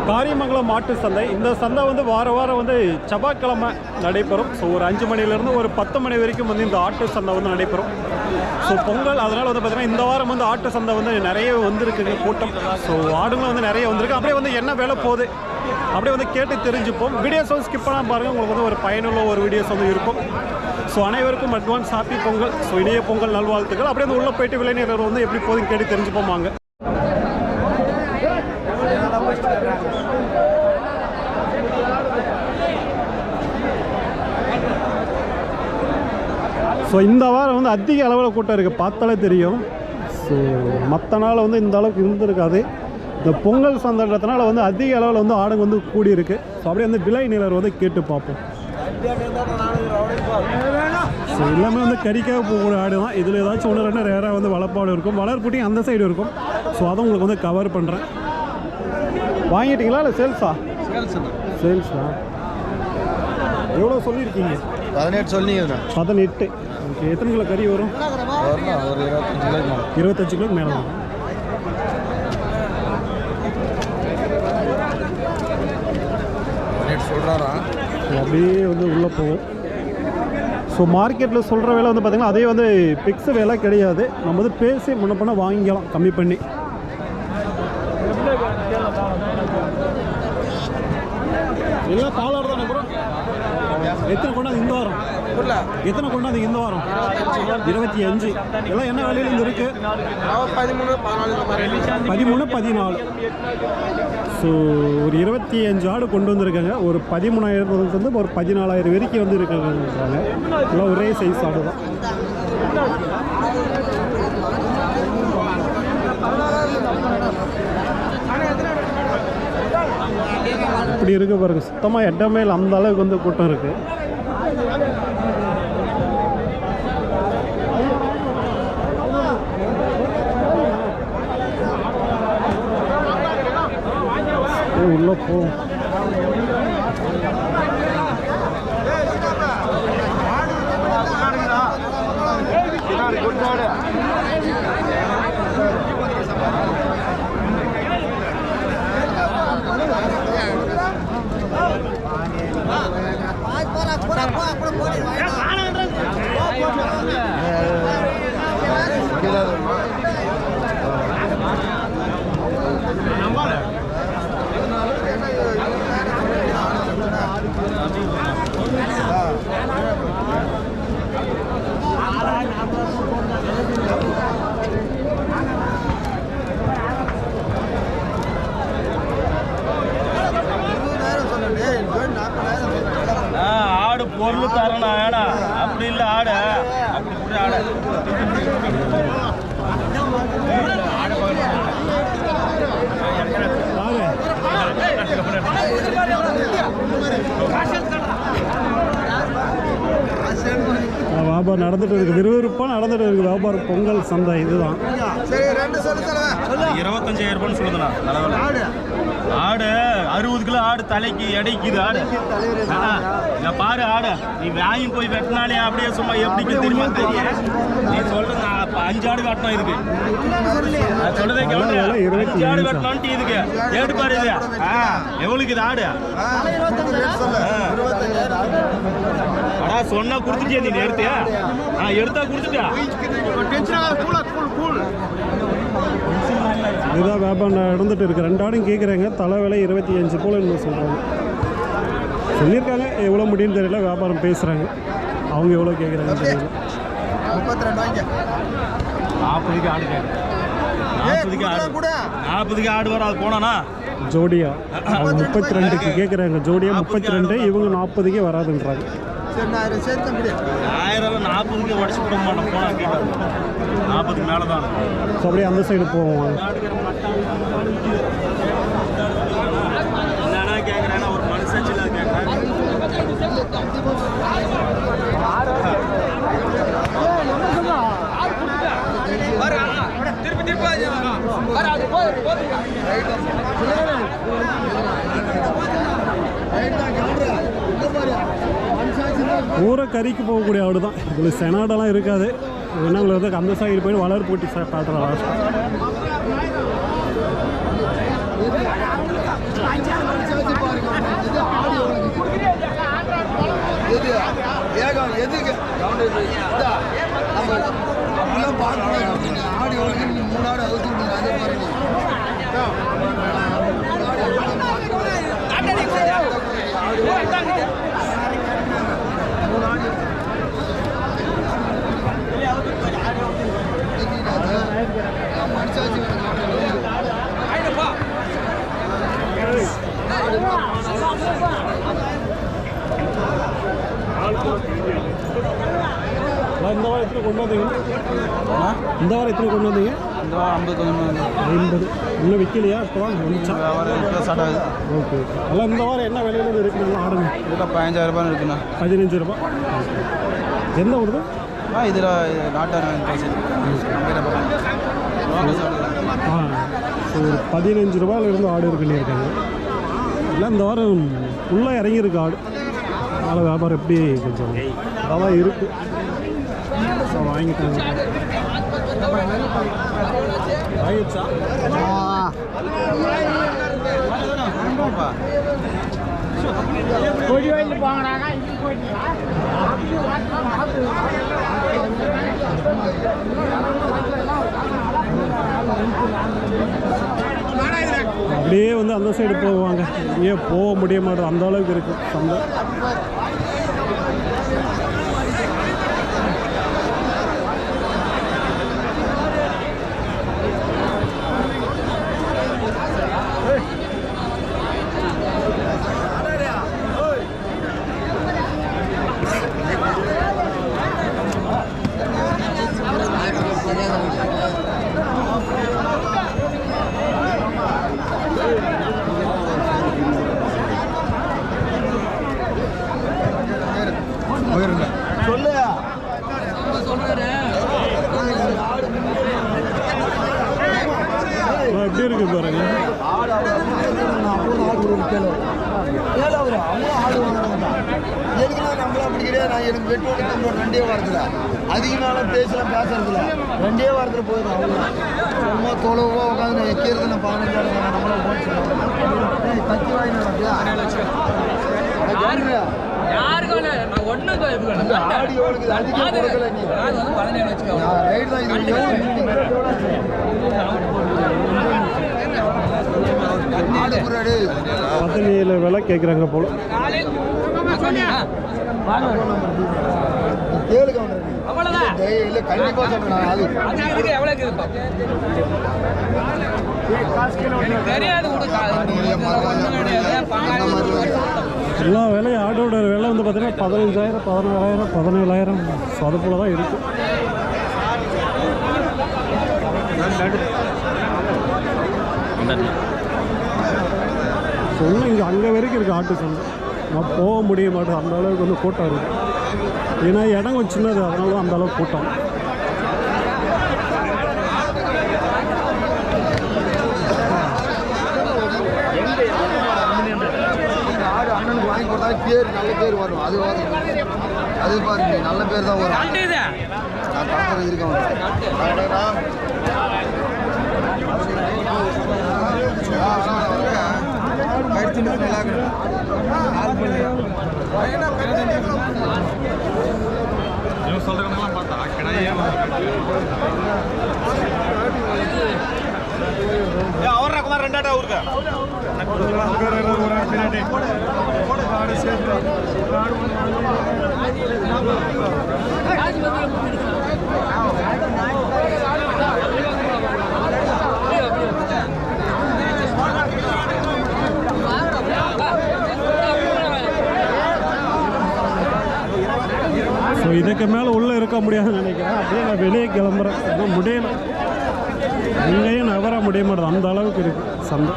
காரியமங்கலம் மாட்டு சந்தை. இந்த சந்தை வந்து வாரம் வந்து செவ்வாய்க்கிழமை நடைபெறும். ஸோ ஒரு 5 மணிலேருந்து ஒரு 10 மணி வரைக்கும் வந்து இந்த ஆட்டு சந்தை வந்து நடைபெறும். ஸோ பொங்கல், அதனால் வந்து பார்த்திங்கன்னா இந்த வாரம் வந்து ஆட்டு சந்தை வந்து நிறைய வந்துருக்குங்க கூட்டம். ஸோ ஆடுங்களும் வந்து நிறைய வந்திருக்கு. அப்படியே வந்து என்ன வேலை போகுது அப்படியே வந்து கேட்டு தெரிஞ்சுப்போம். வீடியோஸ் வந்து ஸ்கிப் பண்ணால் பாருங்கள், உங்களுக்கு வந்து ஒரு பயனுள்ள ஒரு வீடியோஸ் வந்து இருக்கும். ஸோ அனைவருக்கும் அட்வான்ஸ் ஹாப்பி பொங்கல். ஸோ இனிய பொங்கல் நல்வாழ்த்துக்கள். அப்படியே வந்து உள்ளே போயிட்டு விளைநிலர் வந்து எப்படி போகுதுன்னு கேட்டு தெரிஞ்சுப்போம் வாங்க. ஸோ இந்த வாரம் வந்து அதிக அளவில் கூட்டம் இருக்குது, பார்த்தாலே தெரியும். ஸோ மற்ற நாள் வந்து இந்த அளவுக்கு இருந்திருக்காது. இந்த பொங்கல் சந்தைன்றதுனால வந்து அதிக அளவில் வந்து ஆடுங்க வந்து கூடியிருக்கு. ஸோ அப்படியே வந்து விலை நிலர் வந்து கேட்டு பார்ப்போம். ஸோ எல்லாமே வந்து கறிக்காக போகக்கூடிய ஆடு தான். இதில் ஏதாச்சும் 1-2 ரேராக வந்து வளர்ப்பாடு இருக்கும், வளர்ப்புட்டி அந்த சைடு இருக்கும். ஸோ அதை உங்களுக்கு வந்து கவர் பண்ணுறேன். வாங்கிட்டீங்களா இல்லை சேல்ஸா? சேல்ஸா? எவ்வளோ சொல்லியிருக்கீங்க? 18 சொல்லிங்க. 18. ஓகே. எத்தனை கிலோ கறி வரும்? ஒரு 25 கிலோக்கு மேலே வரும். சொல்கிறாரா? அப்படியே வந்து உள்ளே போகும். ஸோ மார்க்கெட்டில் சொல்கிற விலை வந்து பார்த்திங்கன்னா அதே வந்து ஃபிக்ஸு விலை கிடையாது. நம்ம வந்து பேசி முன்ன பண்ண வாங்கிக்கலாம் கம்மி பண்ணி. எல்லாம் பாலாடு தானே ப்ரோ? எத்தனை கொண்டாந்து இந்த வாரம்? எத்தனை கொண்டாந்து இந்த வாரம்? 25. எல்லாம் என்ன விலையிலேருந்து இருக்குது? 13, 14. ஸோ ஒரு 25 ஆடு கொண்டு வந்திருக்காங்க. ஒரு 13,000 ஒரு 14,000 வரைக்கும் வந்து இருக்காங்க. எல்லாம் ஒரே சைஸ் ஆடு தான். இப்படி இருக்க பாருங்க, சுத்தமாக இடமே இல்லை, அந்த அளவுக்கு வந்து கூட்டம் இருக்குது. உள்ள போ. ஆடு பொருள் தரணும் ஆடா, அப்படி இல்லை ஆடு அப்படி ஆடு. வியாபாரம் நடந்துட்டு இருக்கு, விறுவிறுப்பாக நடந்துட்டு இருக்கு வியாபாரம். பொங்கல் சந்தை இதுதான். 25,000 ரூபான்னு சொல்லுதுண்ணா. ஆடு 60 கிலோ ஆடு தலைக்கு எடைக்குது ஆடு. பாரு ஆடு நீ வாங்கி போய் வெட்டினாலே அப்படியே சும்மா எப்படி தெரியுமா தெரியும். நீ சொல்றது 5 ஆடு வெட்டணும் இதுக்கு. சொல்றதே 5 ஆடு வெட்டணும்ட்டு இதுக்கு ஏடு பாரு. இது எவ்வளவுக்கு இது ஆடு? அடா சொன்னா கொடுத்துட்டியா நீ? எடுத்தியா? எடுத்தா கொடுத்துட்டியா? இதுதான் வியாபாரம் நடந்துட்டு இருக்கு. 2 ஆடும் கேட்குறாங்க. தலை விலை 25 போல என்ன சொல்கிறாங்க. சொல்லியிருக்காங்க, எவ்வளோ முடியும்னு தெரியல. வியாபாரம் பேசுகிறாங்க, அவங்க எவ்வளோ கேட்குறாங்க தெரியல. 40க்கு ஆடு கேட்குறேன். 40க்கு ஆடு வர அது போனானா ஜோடியா? அவங்க 32க்கு கேட்குறாங்க ஜோடியா. 32. இவங்க 40க்கே வராதுன்றாங்க. 40க்கு உடச்சு கொடுக்க மாட்டோம். போனா கேட்டாங்க 40க்கு மேலே தான். ஸோ அப்படியே அந்த சைடு போவோம். என்னன்னா கேட்குறேன்னா ஒரு மனசாட்சியில் கேட்குறேன். ஊரை கறிக்கு போகக்கூடிய ஆடு தான். இதில் செனாடெல்லாம் இருக்காது. என்ன உங்களுக்கு அந்த சைடு போய் வளர் போட்டி காட்டுறா லாஸ்ட். எது வேகம் எதுக்கு நம்ம அப்படிலாம் பார்க்கணும். ஆடி ஒழுங்கு 3 ஆடு அவுத்து விடுங்க. அதே மாதிரி மனுஷாச்சு இந்த வாரம் எத்தனை கொண்டு வந்தீங்க? இந்த வாரம் எத்தனை கொண்டு வந்தீங்க? இந்த வாரம் 50 இன்னும் விற்கலையா? இப்போ வந்துச்சா? ஸ்டார்ட் ஆகுது. ஓகே. எல்லாம் இந்த வாரம் என்ன விலையில இருக்குங்களா ஆடுங்க? இதில் 15,000 இருக்குண்ணா. 15 ரூபா. என்ன வருது? இதில் நாட்டான ஒரு 15 ரூபாயிலிருந்து ஆடு இருக்குன்னு இருக்காங்க. எல்லாம் இந்த வாரம் ஃபுல்லாக இறங்கியிருக்கு ஆடு. அதனால் வியாபாரம் எப்படி கொஞ்சம் அதான் இருக்குது. ஸோ வாங்கிட்டாங்க. வாங்கிடுச்சா? அப்படியே வந்து அந்த சைடு போவாங்க. இங்கே போக முடிய மாட்டேது, அந்த அளவுக்கு இருக்குது சந்தை. சொல்லு எப்படி இருக்கு பாருங்க. நம்மள அப்படி கிடையாது. நான் எனக்கு பெட்ரோல் நம்மளோட 2 வாரத்தில் அதிகமாலாம் பேசலாம் பேசுறதுல 2 வாரத்தில் போயிடும். அவ்வளோதான். ரொம்ப தொலைவா உட்காந்து வைக்கிறது. நான் 15 நம்மள போச்சு கத்தி வாங்கினா ஆடி ஓடுக்குது. அதிகம் கொடுக்கல நீ ரைட் தான். இது 17 விலை கேட்குறாங்க போல. கேளு இல்லை கண்டிப்பாக சொல்கிறேன். எல்லா விலையும் ஆட்டோட விலை வந்து பார்த்தீங்கன்னா 15,000, 16,000, 17,000 ஸோ அது போல தான் இருக்குது. ஸோ இன்னும் இங்கே அங்கே வரைக்கும் இருக்குது ஆட்டு சந்தை. நான் போக முடிய மாட்டேன், அந்த அளவுக்கு வந்து கூட்டம் இருக்குது. ஏன்னா இடம் கொஞ்சம் சின்னது, அதனால தான் அந்த அளவுக்கு கூட்டம். அண்ணனுக்கு வாங்கி கொடுத்தா பேர் நல்ல பேர் வரும். அது வரும். அது பாருங்க நல்ல பேர் தான் வரும். நான் பார்க்குறது இருக்கேன். சொல்றவங்கலாம் பார்த்தா கிடையாது. அவர்ரா குமார் 2 ஆட்டா ஊருக்கு ஸோ இதுக்கு மேலே உள்ளே இருக்க முடியாதுன்னு நினைக்கிறேன். அப்படியே நான் வெளியே கிளம்புறேன். இன்னும் முடியல, எங்கேயும் நகர முடிய மாட்டேது, அந்த அளவுக்கு இருக்குது சந்தை.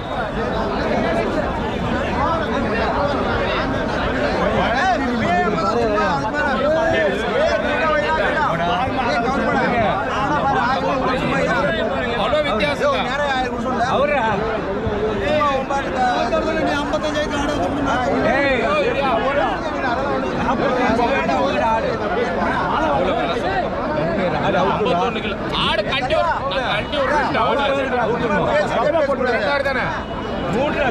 ஆடு கட்டி 3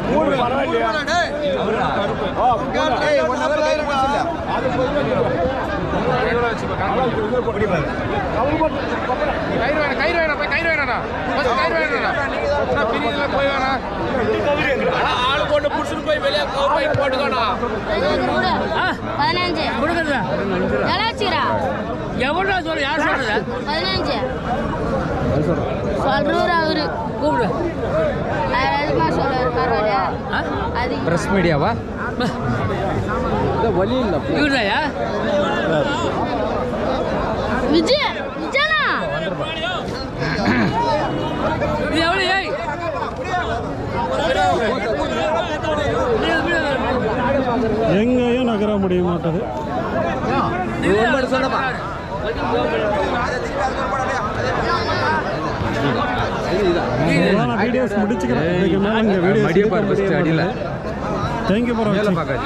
ஆளு கொண்டு புடிச்சுட்டு போய் வெளியே கவர் வாங்கி போட்டுக்கணும். 15 கொடுக்குறா எலாச்சிரா எவ்வளோ சொல்லு யார் சொல்றது 15 சொல்றாரு அவரு கூப்பிடு அதிகமா சொல்றாரு பரவாயில்லையா அது பிரஸ் மீடியாவா வழி இல்லை இவருதாயா விஜய் விஜயனா இது எவ்வளோ ஏய் எங்கேயும் நகர முடிய மாட்டது. வீடியோஸ் முடிச்சுக்கிறேன். மடியை பாரு ஃபர்ஸ்ட் அடியில் தேங்க்யூ ஃபார் மேலே பார்க்காது